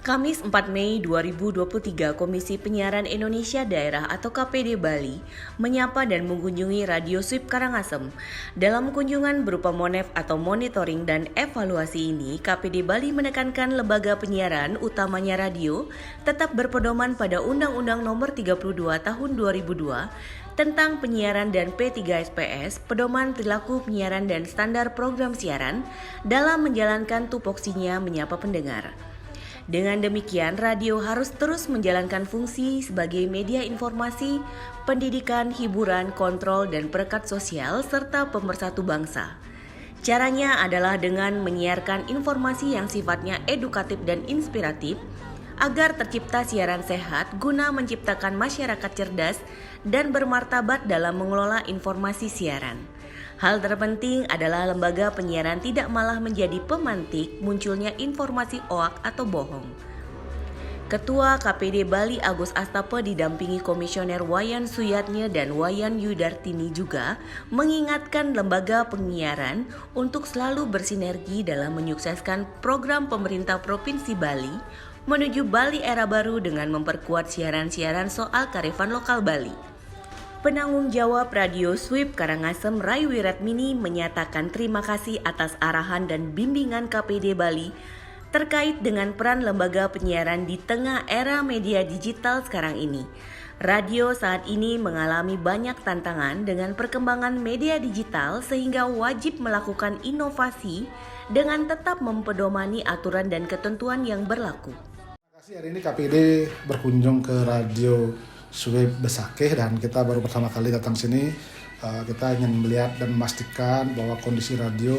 Kamis 4 Mei 2023, Komisi Penyiaran Indonesia Daerah atau KPD Bali menyapa dan mengunjungi Radio Swipe Karangasem. Dalam kunjungan berupa monef atau monitoring dan evaluasi ini, KPD Bali menekankan lembaga penyiaran, utamanya radio, tetap berpedoman pada Undang-Undang Nomor 32 Tahun 2002 tentang penyiaran dan P3SPS, pedoman perilaku penyiaran dan standar program siaran dalam menjalankan tupoksinya menyapa pendengar. Dengan demikian, radio harus terus menjalankan fungsi sebagai media informasi, pendidikan, hiburan, kontrol, dan perekat sosial, serta pemersatu bangsa. Caranya adalah dengan menyiarkan informasi yang sifatnya edukatif dan inspiratif, agar tercipta siaran sehat guna menciptakan masyarakat cerdas dan bermartabat dalam mengelola informasi siaran. Hal terpenting adalah lembaga penyiaran tidak malah menjadi pemantik munculnya informasi hoak atau bohong. Ketua KPD Bali Agus Astape didampingi Komisioner Wayan Suyatnya dan Wayan Yudartini juga mengingatkan lembaga penyiaran untuk selalu bersinergi dalam menyukseskan program pemerintah Provinsi Bali menuju Bali era baru dengan memperkuat siaran-siaran soal kearifan lokal Bali. Penanggung jawab Radio Swipe Karangasem Rai Wiratmini menyatakan terima kasih atas arahan dan bimbingan KPD Bali terkait dengan peran lembaga penyiaran di tengah era media digital sekarang ini. Radio saat ini mengalami banyak tantangan dengan perkembangan media digital sehingga wajib melakukan inovasi dengan tetap mempedomani aturan dan ketentuan yang berlaku. Terima kasih, hari ini KPD berkunjung ke Radio Swipe Besakeh dan kita baru pertama kali datang sini. Kita ingin melihat dan memastikan bahwa kondisi radio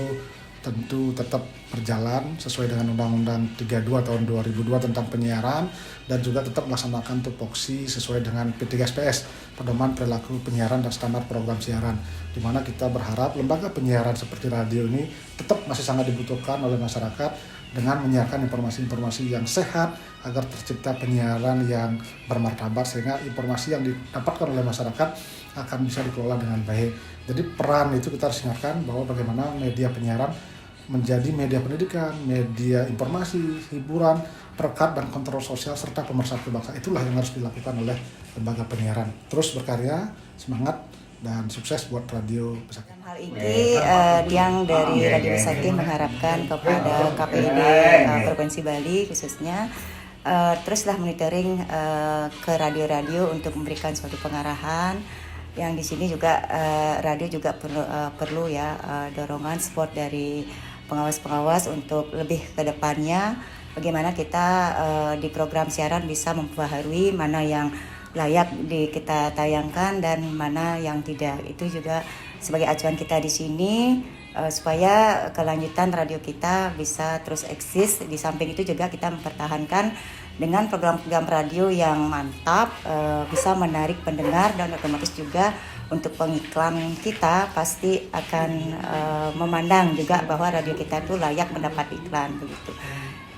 tentu tetap berjalan sesuai dengan Undang-Undang 32 tahun 2002 tentang penyiaran dan juga tetap melaksanakan tupoksi sesuai dengan P3SPS, pedoman perilaku penyiaran dan standar program siaran, di mana kita berharap lembaga penyiaran seperti radio ini tetap masih sangat dibutuhkan oleh masyarakat dengan menyiarkan informasi-informasi yang sehat agar tercipta penyiaran yang bermartabat sehingga informasi yang didapatkan oleh masyarakat akan bisa dikelola dengan baik. Jadi peran itu kita harus ingatkan bahwa bagaimana media penyiaran menjadi media pendidikan, media informasi, hiburan, perekat dan kontrol sosial serta pemersatu bangsa. Itulah yang harus dilakukan oleh lembaga penyiaran. Terus berkarya, semangat, dan sukses buat Radio Besakeh. Hal ini yang dari Radio Besakeh mengharapkan kepada KPD Provinsi Bali khususnya teruslah monitoring ke radio-radio untuk memberikan suatu pengarahan. Yang di sini juga radio juga perlu ya dorongan support dari pengawas-pengawas untuk lebih ke depannya bagaimana kita di program siaran bisa memperbaharui mana yang layak kita tayangkan dan mana yang tidak. Itu juga sebagai acuan kita di sini supaya kelanjutan radio kita bisa terus eksis. Di samping itu juga kita mempertahankan dengan program-program radio yang mantap, bisa menarik pendengar dan otomatis juga untuk pengiklan kita pasti akan memandang juga bahwa radio kita itu layak mendapat iklan begitu.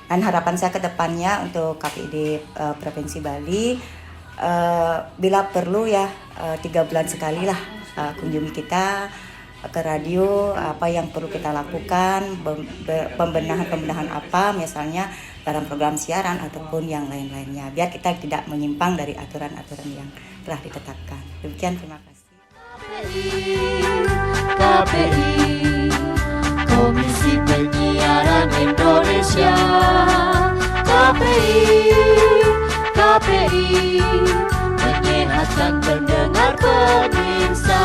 Dan harapan saya ke depannya untuk KPD Provinsi Bali, bila perlu ya 3 bulan sekali lah kunjungi kita ke radio, apa yang perlu kita lakukan, pembenahan apa misalnya dalam program siaran ataupun yang lain-lainnya, biar kita tidak menyimpang dari aturan-aturan yang telah ditetapkan. Demikian, terima kasih. KPI, Komisi Penyiaran Indonesia. KPI menyehatkan pendengar pemirsa.